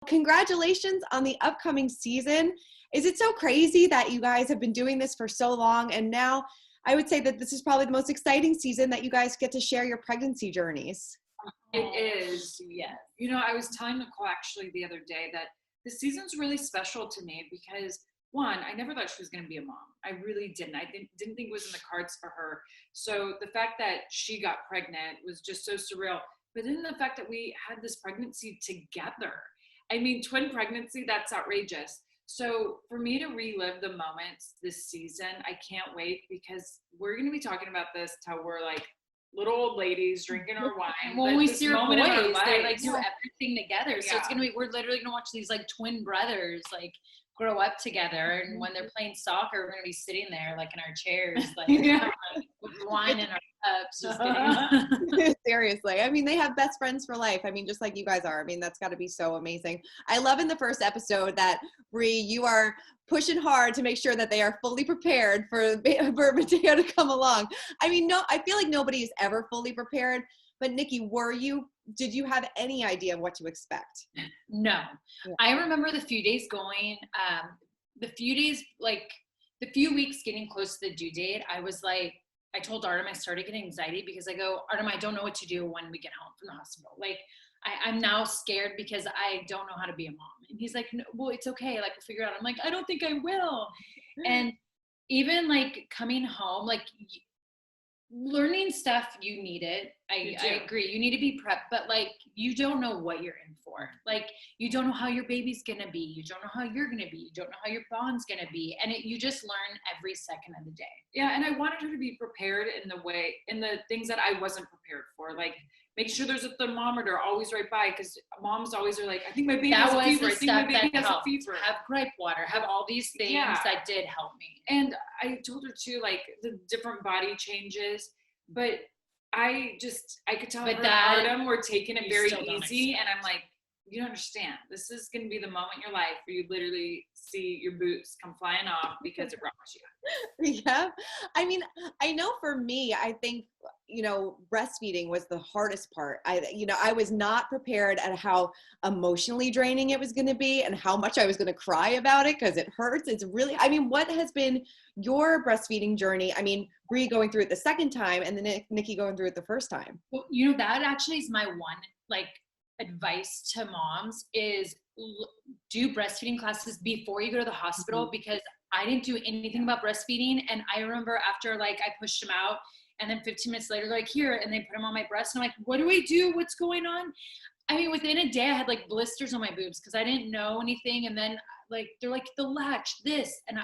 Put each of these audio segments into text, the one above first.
Congratulations on the upcoming season. Is it so crazy that you guys have been doing this for so long, and now I would say that this is probably the most exciting season that you guys get to share your pregnancy journeys? It is, yes. You know, I was telling Nicole actually the other day that the season's really special to me because, one, I never thought she was going to be a mom. I really didn't. I didn't think it was in the cards for her. So the fact that she got pregnant was just so surreal. But then the fact that we had this pregnancy together. I mean, twin pregnancy, that's outrageous. So for me to relive the moments this season, I can't wait because we're going to be talking about this till we're like little old ladies drinking our wine. When we see our boys, they like do Yeah. everything together. So it's gonna be, we're literally gonna watch these like twin brothers like grow up together, and when they're playing soccer, we're gonna be sitting there like in our chairs, like, with wine in our cups. Just kidding. Seriously. I mean, they have best friends for life. I mean, just like you guys are. I mean, that's got to be so amazing. I love in the first episode that, Brie, you are pushing hard to make sure that they are fully prepared for Matteo to come along. I mean, no, I feel like nobody is ever fully prepared. But Nikki, did you have any idea of what to expect? No. Yeah. I remember the few days the few weeks getting close to the due date, I was like, I told Artem I started getting anxiety because I go, Artem, I don't know what to do when we get home from the hospital. Like, I'm now scared because I don't know how to be a mom. And he's like, no, well, it's okay. Like, we'll figure it out. I'm like, I don't think I will. And even like coming home, like learning stuff, you need it. I agree. You need to be prepped, but like, you don't know what you're in for. Like, you don't know how your baby's going to be. You don't know how you're going to be. You don't know how your bond's going to be. And you just learn every second of the day. Yeah. And I wanted her to be prepared in the things that I wasn't prepared for. Like, make sure there's a thermometer always right by, because moms always are like, I think my baby has a fever. I think my baby has a fever. Have gripe water, have all these things that did help me. And I told her too, like the different body changes, but I could tell her and Artem were taking it very easy. And I'm like, you don't understand. This is going to be the moment in your life where you literally see your boots come flying off because it rocks you. Yeah. I mean, I know for me, I think, breastfeeding was the hardest part. I was not prepared at how emotionally draining it was going to be and how much I was going to cry about it because it hurts. It's really, I mean, what has been your breastfeeding journey? I mean, Brie going through it the second time and then Nikki going through it the first time. Well, that actually is my one, advice to moms is do breastfeeding classes before you go to the hospital, because I didn't do anything about breastfeeding. And I remember after I pushed him out, and then 15 minutes later, they're like, here, and they put him on my breast. And I'm like, what do I do? What's going on? I mean, within a day, I had blisters on my boobs because I didn't know anything. And then they're like, the latch, this. And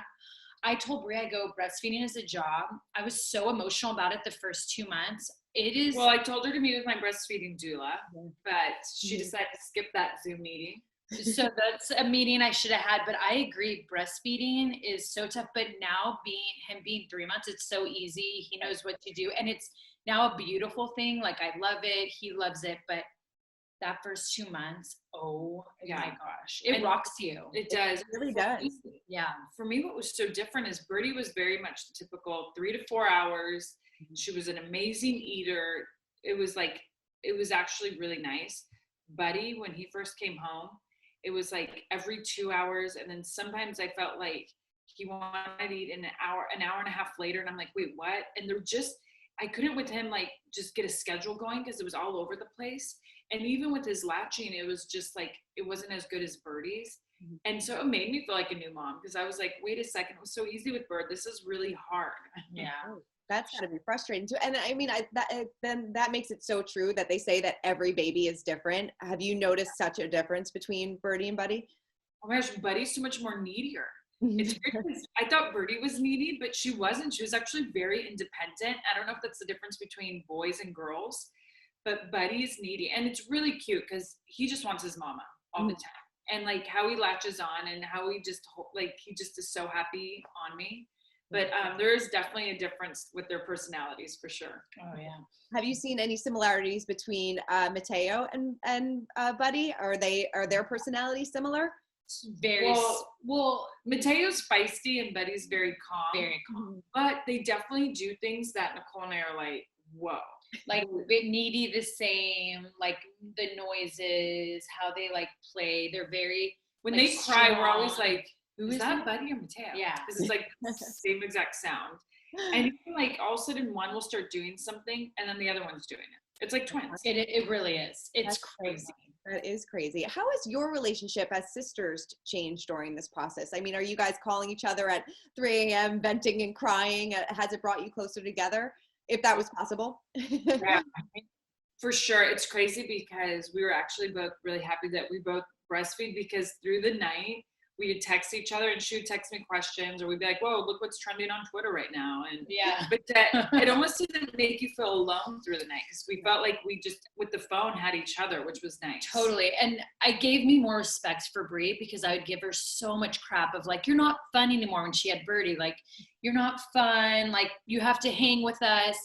I told Brie, I go, breastfeeding is a job. I was so emotional about it the first 2 months. It is. Well, I told her to meet with my breastfeeding doula, but she decided to skip that Zoom meeting. So that's a meeting I should have had, but I agree. Breastfeeding is so tough, but now being 3 months, it's so easy. He knows what to do. And it's now a beautiful thing. Like, I love it. He loves it. But that first 2 months, oh my gosh, it rocks you. It does. It really does. Yeah. For me, what was so different is Birdie was very much the typical 3 to 4 hours. She was an amazing eater. It was actually really nice. Buddy, when he first came home, it was like every 2 hours. And then sometimes I felt like he wanted to eat an hour and a half later. And I'm like, wait, what? And I couldn't with him, just get a schedule going because it was all over the place. And even with his latching, it was just it wasn't as good as Birdie's. And so it made me feel like a new mom because I was like, wait a second, it was so easy with Bird. This is really hard. Yeah. That's gotta be frustrating too. And I mean, then that makes it so true that they say that every baby is different. Have you noticed such a difference between Birdie and Buddy? Oh my gosh, Buddy's so much more needier. It's weird because I thought Birdie was needy, but she wasn't. She was actually very independent. I don't know if that's the difference between boys and girls, but Buddy's needy. And it's really cute because he just wants his mama all the time. And how he latches on and how he just is so happy on me. But there is definitely a difference with their personalities for sure. Oh yeah. Have you seen any similarities between Matteo and Buddy? Are their personalities similar? Very well. Matteo's feisty and Buddy's very calm. Very calm. But they definitely do things that Nicole and I are like, whoa. like Needy the same, like the noises, how they like play. They're very, when like, they cry, we're always strong. like, who is that, Buddy or Matteo? Yeah. Because it's like the same exact sound. And like all of a sudden one will start doing something and then the other one's doing it. It's like twins. It really is. It's That's crazy. That is crazy. How has your relationship as sisters changed during this process? I mean, are you guys calling each other at 3 a.m. venting and crying? Has it brought you closer together, if that was possible? Yeah, for sure. It's crazy because we were actually both really happy that we both breastfeed, because through the night we would text each other and she would text me questions, or we'd be like, whoa, look what's trending on Twitter right now. And Yeah. but it almost didn't make you feel alone through the night, because we felt like we just with the phone had each other, which was nice. Totally. And I gave me more respect for Brie, because I would give her so much crap of like, you're not fun anymore, when she had Birdie, like, you're not fun, like you have to hang with us.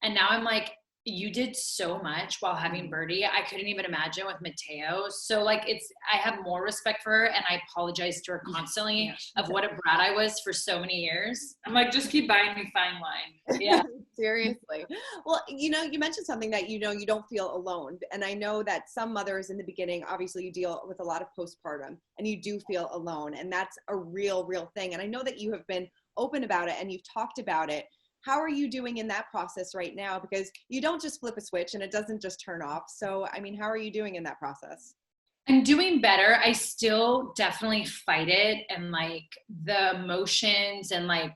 And now I'm like, you did so much while having Birdie. I couldn't even imagine with Matteo. So like I have more respect for her, and I apologize to her constantly of what a brat I was for so many years. I'm like, just keep buying me fine wine. Yeah. Seriously. Well, you mentioned something that, you don't feel alone. And I know that some mothers in the beginning, obviously you deal with a lot of postpartum and you do feel alone. And that's a real thing. And I know that you have been open about it and you've talked about it. How are you doing in that process right now? Because you don't just flip a switch and it doesn't just turn off. So, I mean, how are you doing in that process? I'm doing better. I still definitely fight it, and like the emotions and like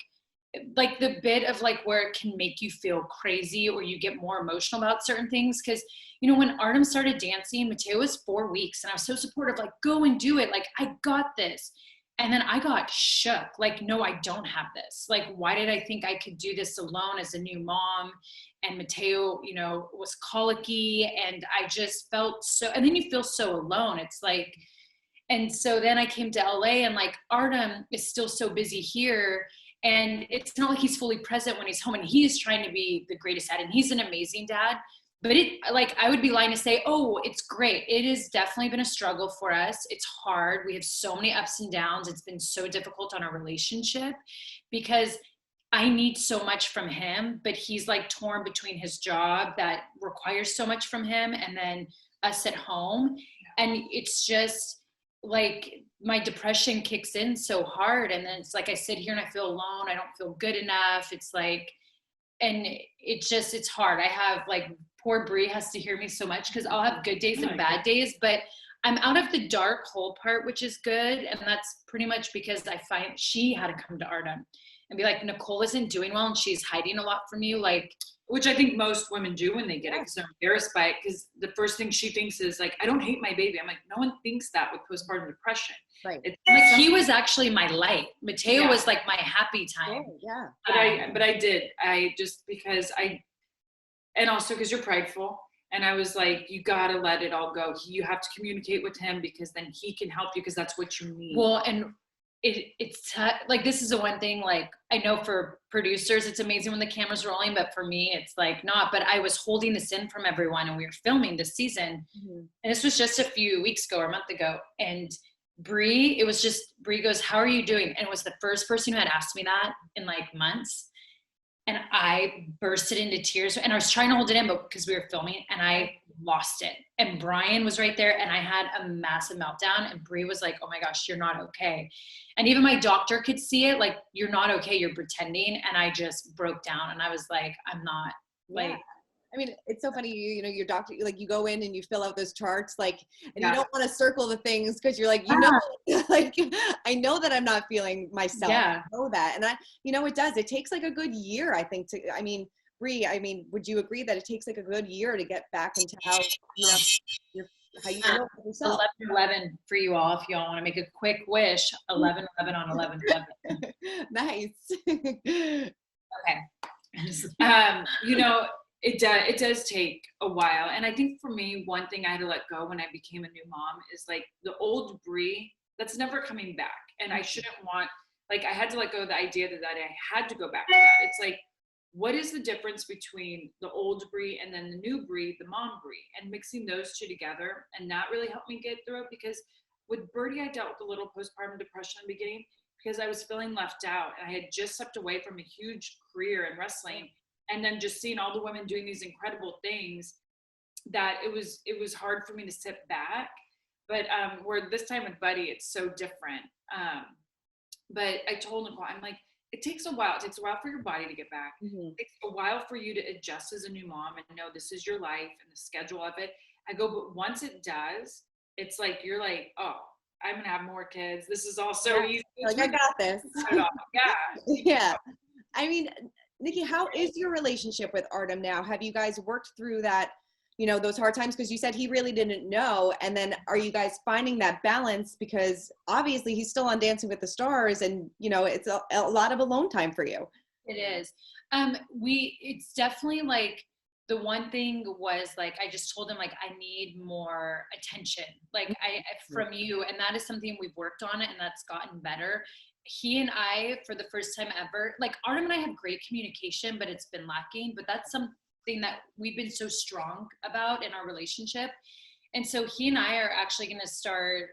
the bit of like where it can make you feel crazy or you get more emotional about certain things. Cause when Artem started dancing, Matteo was 4 weeks and I was so supportive, like, go and do it. Like, I got this. And then I got shook. Like, no, I don't have this. Like, why did I think I could do this alone as a new mom? And Matteo, was colicky, and I just felt so, and then you feel so alone. It's like, and so then I came to LA, and like Artem is still so busy here, and it's not like he's fully present when he's home, and he's trying to be the greatest dad, and he's an amazing dad. But I would be lying to say, oh, it's great. It has definitely been a struggle for us. It's hard. We have so many ups and downs. It's been so difficult on our relationship, because I need so much from him, but he's like torn between his job that requires so much from him and then us at home. And it's just like my depression kicks in so hard. And then it's like I sit here and I feel alone. I don't feel good enough. It's like, and it's hard. I have like, poor Brie has to hear me so much, because I'll have good days and bad days, but I'm out of the dark hole part, which is good. And that's pretty much because I find she had to come to Artem and be like, Nicole isn't doing well and she's hiding a lot from you. Like, which I think most women do when they get it, because they're embarrassed by it. Because the first thing she thinks is like, I don't hate my baby. I'm like, no one thinks that with postpartum depression. Right. Like, he was actually my light. Matteo was like my happy time. Yeah. But I did. And also because you're prideful. And I was like, you got to let it all go. You have to communicate with him, because then he can help you, because that's what you need. Well, and it's like, this is the one thing, like, I know for producers, it's amazing when the camera's rolling, but for me, it's like not. But I was holding this in from everyone, and we were filming this season. Mm-hmm. And this was just a few weeks ago or a month ago. And Brie goes, how are you doing? And it was the first person who had asked me that in like months. And I bursted into tears, and I was trying to hold it in, but because we were filming, and I lost it. And Brian was right there, and I had a massive meltdown, and Brie was like, oh my gosh, you're not okay. And even my doctor could see it, like, you're not okay, you're pretending. And I just broke down, and I was like, I'm not, like. Yeah. I mean, it's so funny, your doctor, like, you go in and you fill out those charts, like, and you don't want to circle the things, because you're like, like, I know that I'm not feeling myself. Yeah. I know that. And it does. It takes like a good year, I think, Brie, would you agree that it takes like a good year to get back into how you feel about yourself? 11/11 for you all, if you all want to make a quick wish. 11/11 on 11/11. Nice. Okay. It does take a while. And I think for me, one thing I had to let go when I became a new mom is like the old Brie, that's never coming back. And I shouldn't want, like, I had to let go of the idea that I had to go back to that. It's like, what is the difference between the old Brie and then the new Brie, the mom Brie, and mixing those two together? And that really helped me get through it, because with Birdie, I dealt with a little postpartum depression in the beginning, because I was feeling left out. And I had just stepped away from a huge career in wrestling. and then just seeing all the women doing these incredible things, that it was hard for me to sit back. But where this time with Buddy, it's so different. But I told Nicole, I'm like, it takes a while. It takes a while for your body to get back. Mm-hmm. It takes a while for you to adjust as a new mom and know this is your life and the schedule of it. I go, but once it does, it's like, you're like, oh, I'm going to have more kids. This is all so easy. Like, I got this. Yeah. Yeah. I mean, Nikki, how is your relationship with Artem now? Have you guys worked through that, you know, those hard times? Because you said he really didn't know. And then are you guys finding that balance? Because obviously he's still on Dancing with the Stars, and, you know, it's a lot of alone time for you. It is. It's definitely like, the one thing was like, I just told him, like, I need more attention, like from you. And that is something we've worked on, and that's gotten better. He and I, for the first time ever, like, Artem and I have great communication, but it's been lacking. But that's something that we've been so strong about in our relationship. And so he and I are actually going to start,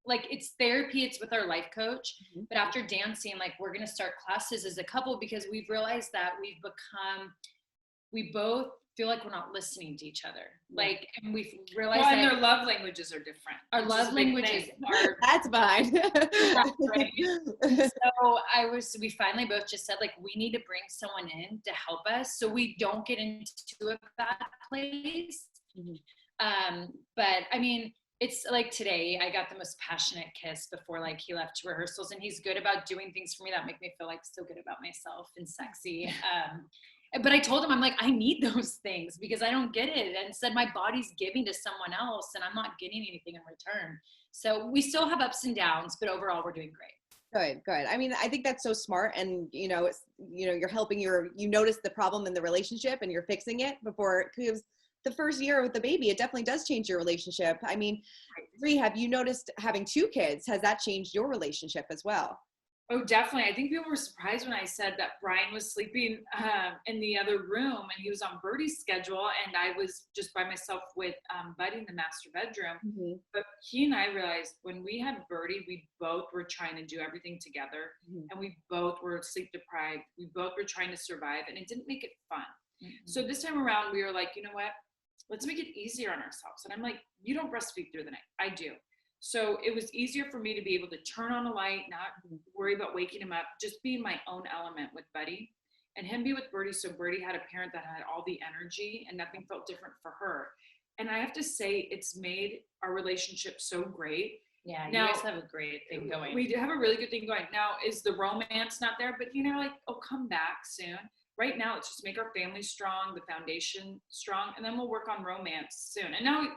like, it's therapy, it's with our life coach. Mm-hmm. But after dancing, like, we're going to start classes as a couple, because we've realized that we both feel like we're not listeing to each other. Like, and we've realized that their love languages are different. Our love languages are that's fine. Right. So we finally both just said, like, we need to bring someone in to help us so we don't get into a bad place. Mm-hmm. But I mean, it's like today I got the most passionate kiss before, like, he left to rehearsals, and he's good about doing things for me that make me feel like so good about myself and sexy. But I told him, I'm like, I need those things because I don't get it. And said my body's giving to someone else and I'm not getting anything in return. So we still have ups and downs, but overall we're doing great. Good. I mean, I think that's so smart. And, you know, you're helping you notice the problem in the relationship and you're fixing it before, because the first year with the baby, it definitely does change your relationship. I mean, Brie, have you noticed having 2 kids, has that changed your relationship as well? Oh, definitely. I think people were surprised when I said that Brian was sleeping in the other room and he was on Birdie's schedule, and I was just by myself with Buddy in the master bedroom. Mm-hmm. But he and I realized when we had Birdie, we both were trying to do everything together, mm-hmm. and we both were sleep deprived. We both were trying to survive, and it didn't make it fun. Mm-hmm. So this time around, we were like, you know what? Let's make it easier on ourselves. And I'm like, you don't breastfeed through the night. I do. So it was easier for me to be able to turn on a light, not worry about waking him up, just be in my own element with Buddy, and him be with Birdie. So Birdie had a parent that had all the energy and nothing felt different for her. And I have to say, it's made our relationship so great. Yeah, now, you guys have a great thing going. We do have a really good thing going. Now, is the romance not there? But, you know, like, oh, come back soon. Right now, it's just make our family strong, the foundation strong, and then we'll work on romance soon. And now,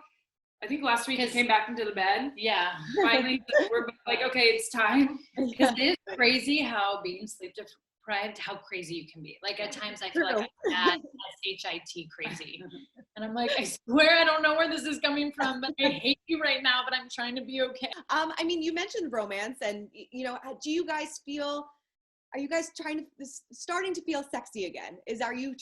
I think last week you came back into the bed. Yeah. Finally, we're like, okay, it's time. Because it is crazy how being sleep deprived, how crazy you can be. Like, at times I feel like I'm mad, S-H-I-T crazy. And I'm like, I swear I don't know where this is coming from, but I hate you right now, but I'm trying to be okay. I mean, you mentioned romance, and, you know, are you guys starting to feel sexy again? Are you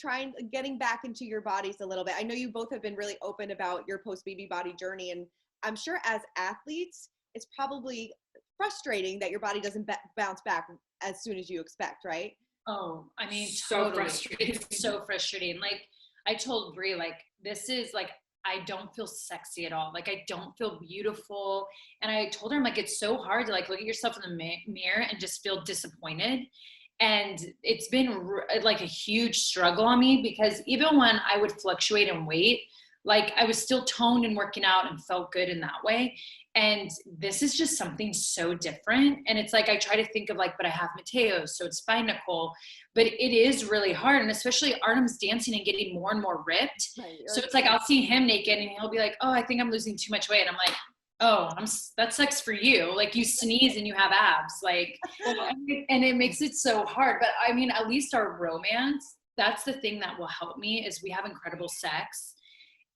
getting back into your bodies a little bit? I know you both have been really open about your post-baby body journey, and I'm sure as athletes, it's probably frustrating that your body doesn't bounce back as soon as you expect, right? Oh, I mean, so totally. frustrating. It's so frustrating. Like, I told Brie, like, this is like, I don't feel sexy at all. Like, I don't feel beautiful. And I told her, I'm like, it's so hard to, like, look at yourself in the mirror and just feel disappointed. And it's been like a huge struggle on me, because even when I would fluctuate in weight, like, I was still toned and working out and felt good in that way. And this is just something so different. And it's like, I try to think of, like, but I have Matteo, so it's fine, Nicole. But it is really hard. And especially Artem's dancing and getting more and more ripped. Right. So it's like, I'll see him naked and he'll be like, oh, I think I'm losing too much weight. And I'm like, oh, that sucks for you. Like, you sneeze and you have abs. Like, and it makes it so hard. But I mean, at least our romance, that's the thing that will help me, is we have incredible sex.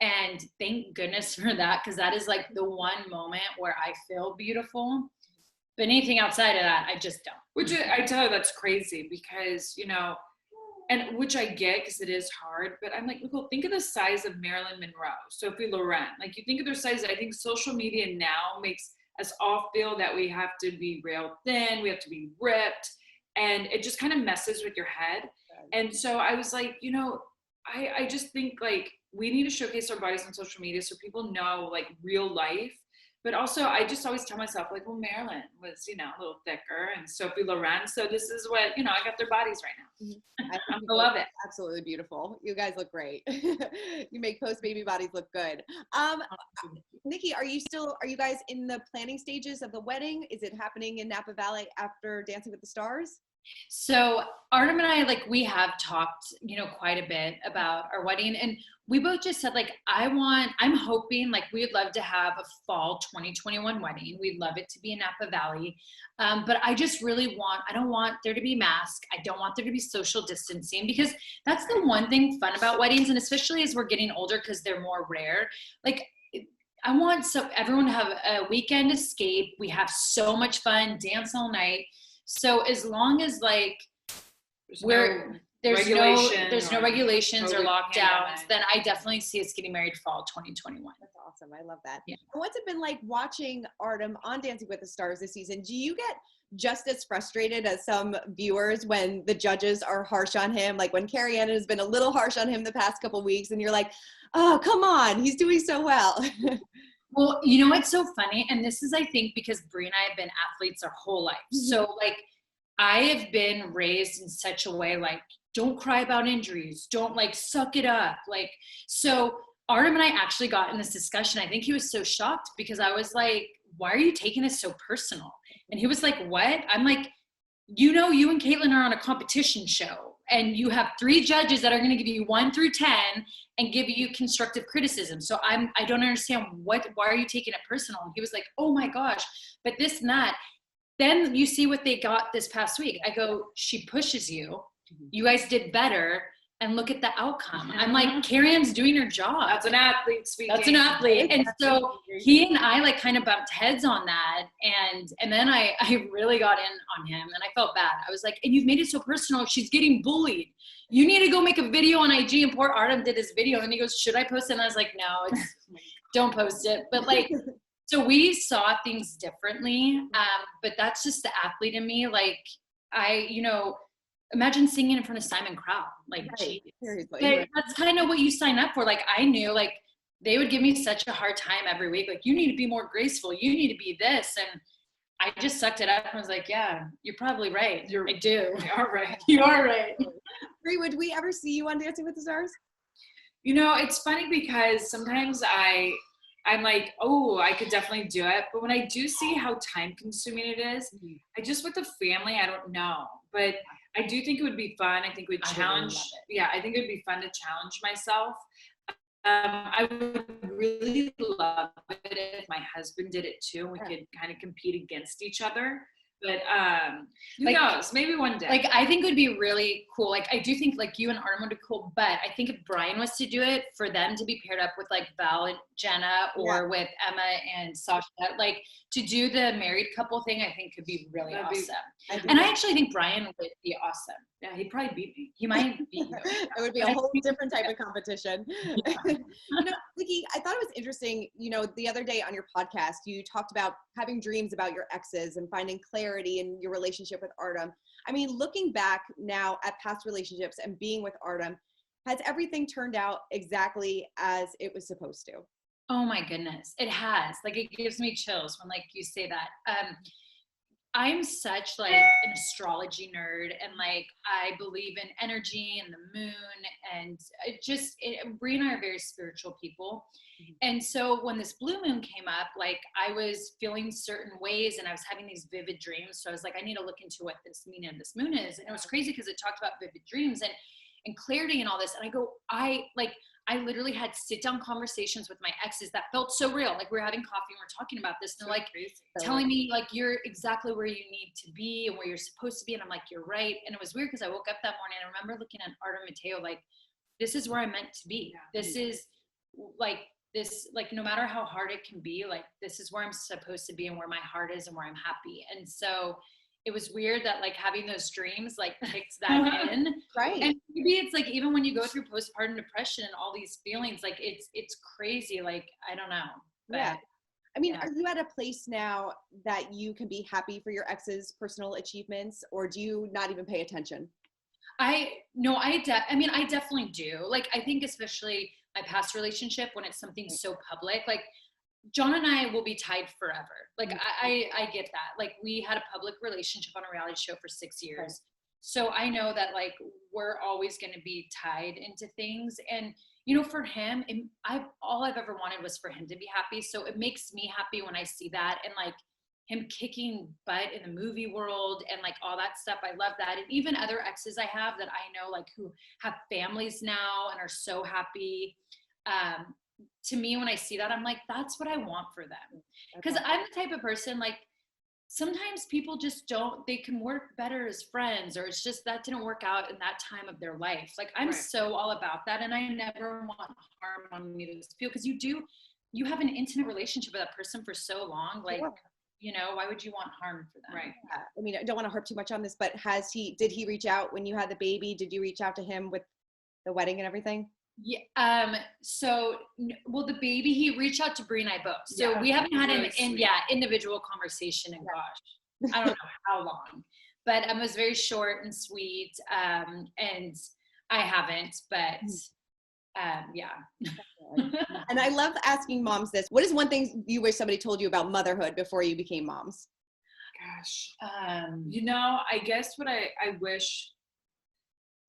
And thank goodness for that, because that is like the one moment where I feel beautiful. But anything outside of that, I just don't. Which I tell you, that's crazy, because, you know, and which I get, because it is hard, but I'm like, Nicole, think of the size of Marilyn Monroe, Sophie Loren. Like, you think of their size. I think social media now makes us all feel that we have to be real thin, we have to be ripped, and it just kind of messes with your head. And so I was like, I just think like we need to showcase our bodies on social media so people know like real life. But also I just always tell myself like, well, Marilyn was, a little thicker, and Sophie Loren. So this is what, I got their bodies right now. I love it. Absolutely beautiful. You guys look great. You make post-baby bodies look good. Nikki, are you guys in the planning stages of the wedding? Is it happening in Napa Valley after Dancing with the Stars? So Artem and I, like, we have talked, quite a bit about our wedding, and we both just said, like, I'm hoping, like, we'd love to have a fall 2021 wedding. We'd love it to be in Napa Valley. But I just really I don't want there to be masks. I don't want there to be social distancing, because that's the one thing fun about weddings. And especially as we're getting older, because they're more rare, like, I want everyone to have a weekend escape. We have so much fun, dance all night. So as long as like there's no regulations or lockdowns, then I definitely see us getting married fall 2021. That's awesome. I love that. Yeah. What's it been like watching Artem on Dancing with the Stars this season? Do you get just as frustrated as some viewers when the judges are harsh on him? Like when Carrie Ann has been a little harsh on him the past couple weeks, and you're like, oh, come on, he's doing so well. Well, you know what's so funny? And this is, I think, because Brie and I have been athletes our whole life. So, like, I have been raised in such a way, like, don't cry about injuries. Don't, like, suck it up. Like, so Artem and I actually got in this discussion. I think he was so shocked because I was like, why are you taking this so personal? And he was like, what? I'm like, you and Caitlin are on a competition show, and you have 3 judges that are going to give you 1 through 10 and give you constructive criticism. So I don't understand why are you taking it personal? And he was like, oh my gosh, but this and that. Then you see what they got this past week. I go, she pushes you. You guys did better. And look at the outcome. I'm like, Carrie Ann's doing her job. That's an athlete speaking. That's an athlete. And so he and I like kind of bumped heads on that. And then I really got in on him, and I felt bad. I was like, and you've made it so personal. She's getting bullied. You need to go make a video on IG. And poor Artem did his video, and he goes, should I post it? And I was like, no, don't post it. But like, so we saw things differently. But that's just the athlete in me. Like imagine singing in front of Simon Cowell. Like, right. But that's kind of what you sign up for. Like, I knew, like, they would give me such a hard time every week. Like, you need to be more graceful. You need to be this. And I just sucked it up and was like, yeah, you're probably right. I do. You are right. You are right. Brie, would we ever see you on Dancing with the Stars? It's funny because sometimes I'm like, oh, I could definitely do it. But when I do see how time consuming it is, I just, with the family, I don't know. But I do think it would be fun. I think we'd challenge. I think it would be fun to challenge myself. I would really love it if my husband did it too. We could kind of compete against each other. But who knows? Maybe one day. Like, I think it would be really cool. Like, I do think like you and Artem would be cool. But I think if Brian was to do it, for them to be paired up with like Val and Jenna, or with Emma and Sasha, like to do the married couple thing, I think could be really awesome. And I actually think Brian would be awesome. Yeah, he'd probably beat me. He might beat you. It would be a whole different type of competition. Nikki, I thought it was interesting, the other day on your podcast, you talked about having dreams about your exes and finding clarity in your relationship with Artem. I mean, looking back now at past relationships and being with Artem, has everything turned out exactly as it was supposed to? Oh my goodness, it has. Like, it gives me chills when like you say that. I'm such like an astrology nerd, and like I believe in energy and the moon, and Brie and I are very spiritual people. And so when this blue moon came up, like I was feeling certain ways and I was having these vivid dreams. So I was like, I need to look into what this meaning of this moon is. And it was crazy because it talked about vivid dreams and clarity and all this. And I go, I literally had sit-down conversations with my exes that felt so real. Like, we were having coffee and we're talking about this, and they're like telling me like, you're exactly where you need to be and where you're supposed to be. And I'm like, you're right. And it was weird because I woke up that morning and I remember looking at Artem and Matteo, like, this is where I'm meant to be. This is like, no matter how hard it can be, like, this is where I'm supposed to be and where my heart is and where I'm happy. And so it was weird that like having those dreams like kicked that in. Right. And maybe it's like, even when you go through postpartum depression and all these feelings, like it's crazy. Like, I don't know. But, yeah. I mean, are you at a place now that you can be happy for your ex's personal achievements, or do you not even pay attention? I definitely do. Like, I think especially my past relationship, when it's something so public, like John and I will be tied forever. Like, I get that. Like, we had a public relationship on a reality show for 6 years. Right. So I know that, like, we're always going to be tied into things. And, for him, all I've ever wanted was for him to be happy. So it makes me happy when I see that, and like him kicking butt in the movie world and like all that stuff. I love that. And even other exes I have that I know, like, who have families now and are so happy. To me, when I see that, I'm like, that's what I want for them. Because I'm the type of person, like, sometimes people just they can work better as friends, or it's just that didn't work out in that time of their life. Like, I'm so all about that. And I never want harm on me to feel, because you have an intimate relationship with that person for so long. Like, why would you want harm for them? Right. Yeah. I mean, I don't want to harp too much on this, but did he reach out when you had the baby? Did you reach out to him with the wedding and everything? Yeah. The baby, he reached out to Brie and I both. So we haven't had an individual conversation in gosh, I don't know how long, but it was very short and sweet. And I haven't, but And I love asking moms this. What is one thing you wish somebody told you about motherhood before you became moms? Gosh, I guess what I wish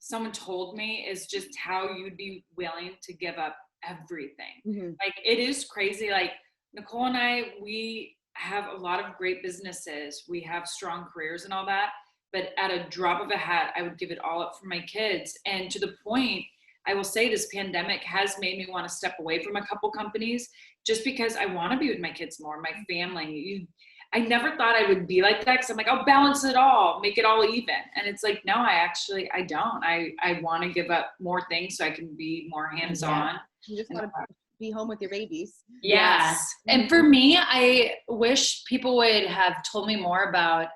someone told me is just how you'd be willing to give up everything. Mm-hmm. Like, it is crazy. Like, Nicole and I, we have a lot of great businesses. We have strong careers and all that, but at a drop of a hat, I would give it all up for my kids. And to the point, I will say this pandemic has made me want to step away from a couple companies, just because I want to be with my kids more, my family. I never thought I would be like that, because I'm like, I'll balance it all, make it all even. And it's like, no, I don't. I want to give up more things so I can be more hands-on. Yeah. You just want to be home with your babies. Yes. And for me, I wish people would have told me more about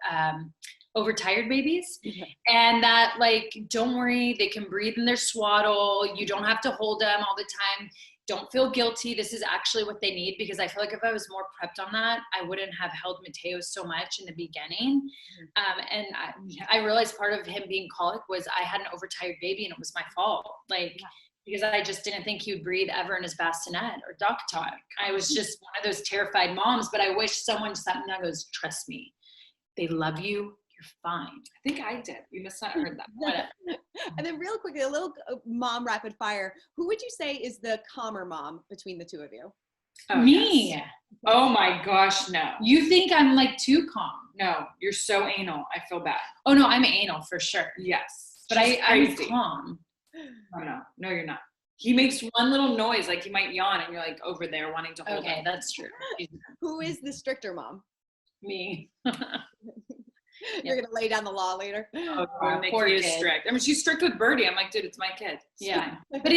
overtired babies, and that, like, don't worry, they can breathe in their swaddle. You don't have to hold them all the time. Don't feel guilty. This is actually what they need, because I feel like if I was more prepped on that, I wouldn't have held Matteo so much in the beginning. And I realized part of him being colic was I had an overtired baby, and it was my fault. Like, because I just didn't think he would breathe ever in his bassinet or doc talk. I was just one of those terrified moms, but I wish someone sat me down and goes, trust me, they love you. You're fine. I think I did. You must not have heard that. And then real quickly, a little mom rapid fire. Who would you say is the calmer mom between the two of you? Oh, me. Yes. Oh my gosh, no. You think I'm like too calm? No, you're so anal. I feel bad. Oh no, I'm anal for sure. Yes. But I'm calm. Oh, no, you're not. He makes one little noise, like he might yawn, and you're like over there wanting to hold him. Okay, that's true. Who is the stricter mom? Me. You're gonna lay down the law later. Oh, Nikki is strict. I mean, she's strict with Birdie. I'm like, dude, it's my kid. Yeah, but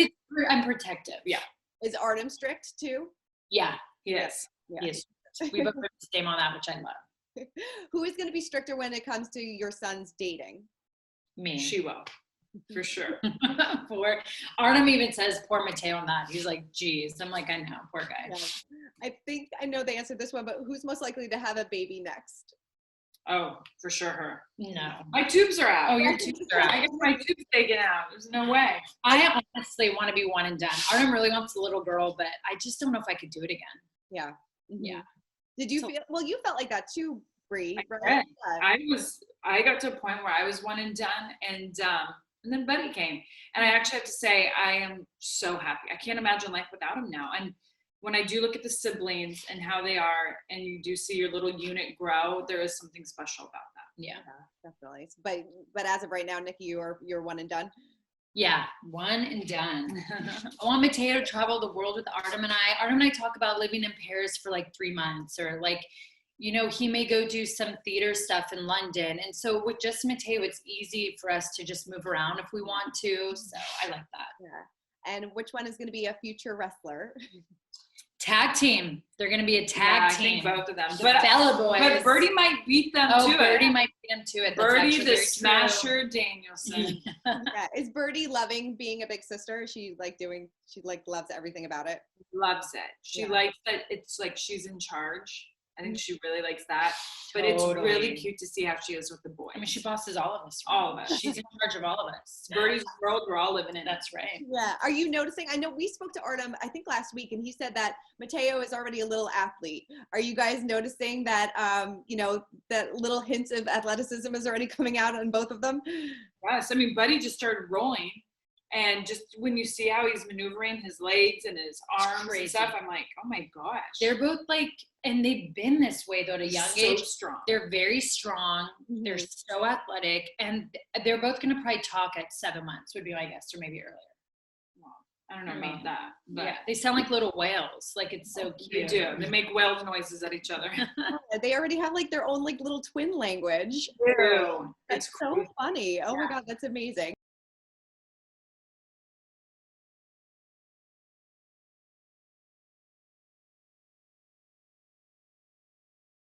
I'm protective. Yeah. Is Artem strict too? Yeah, he is. Yeah. Yes. We both the same on that, which I love. Who is gonna be stricter when it comes to your son's dating? Me. She will. For sure. Poor Artem even says poor Matteo on that. He's like, geez. I'm like, I know, poor guy. Yeah. I think I know the answer to this one, but who's most likely to have a baby next? Oh, for sure her. No. My tubes are out. Oh, your tubes are out. I get my tubes taken out. There's no way. I honestly want to be one and done. Artem really wants a little girl, but I just don't know if I could do it again. Yeah. Mm-hmm. Yeah. Did you feel, well, you felt like that too, Brie, right? I got to a point where I was one and done, and then Buddy came. And I actually have to say, I am so happy. I can't imagine life without him now. And when I do look at the siblings and how they are, and you do see your little unit grow, there is something special about that. Yeah, definitely. But as of right now, Nikki, you're one and done. Yeah, one and done. I want Matteo to travel the world with Artem and I. Artem and I talk about living in Paris for like 3 months, or like, you know, he may go do some theater stuff in London. And so with just Matteo, it's easy for us to just move around if we want to. So I like that. Yeah. And which one is going to be a future wrestler? Tag team. They're going to be a tag team. I think both of them. The Bella Boys. But Birdie might beat them to Birdie it. might beat them to it. Birdie the Smasher Danielson. Yeah. Is Birdie loving being a big sister? She loves everything about it. Loves it. She likes that it's like she's in charge. I think she really likes that. But it's Totally. really cute to see how she is with the boys. I mean, she bosses all of us. All of us. She's in charge of all of us. Birdie's world, we're all living in it. That's right. Yeah. Are you noticing? I know we spoke to Artem, I think last week, and he said that Matteo is already a little athlete. Are you guys noticing that, that little hints of athleticism is already coming out on both of them? Yes. I mean, Buddy just started rolling. And just when you see how he's maneuvering his legs and his arms and stuff, I'm like, oh my gosh. They're both like, and they've been this way though at a young age. Strong. They're very strong. Mm-hmm. They're so athletic, and they're both going to probably talk at 7 months, would be my guess, or maybe earlier. Well, I don't know about that. But Yeah, they sound like little whales. Like, it's so they cute. do. They make whale noises at each other. They already have like their own like little twin language. Ew. That's so funny. Oh my God, that's amazing.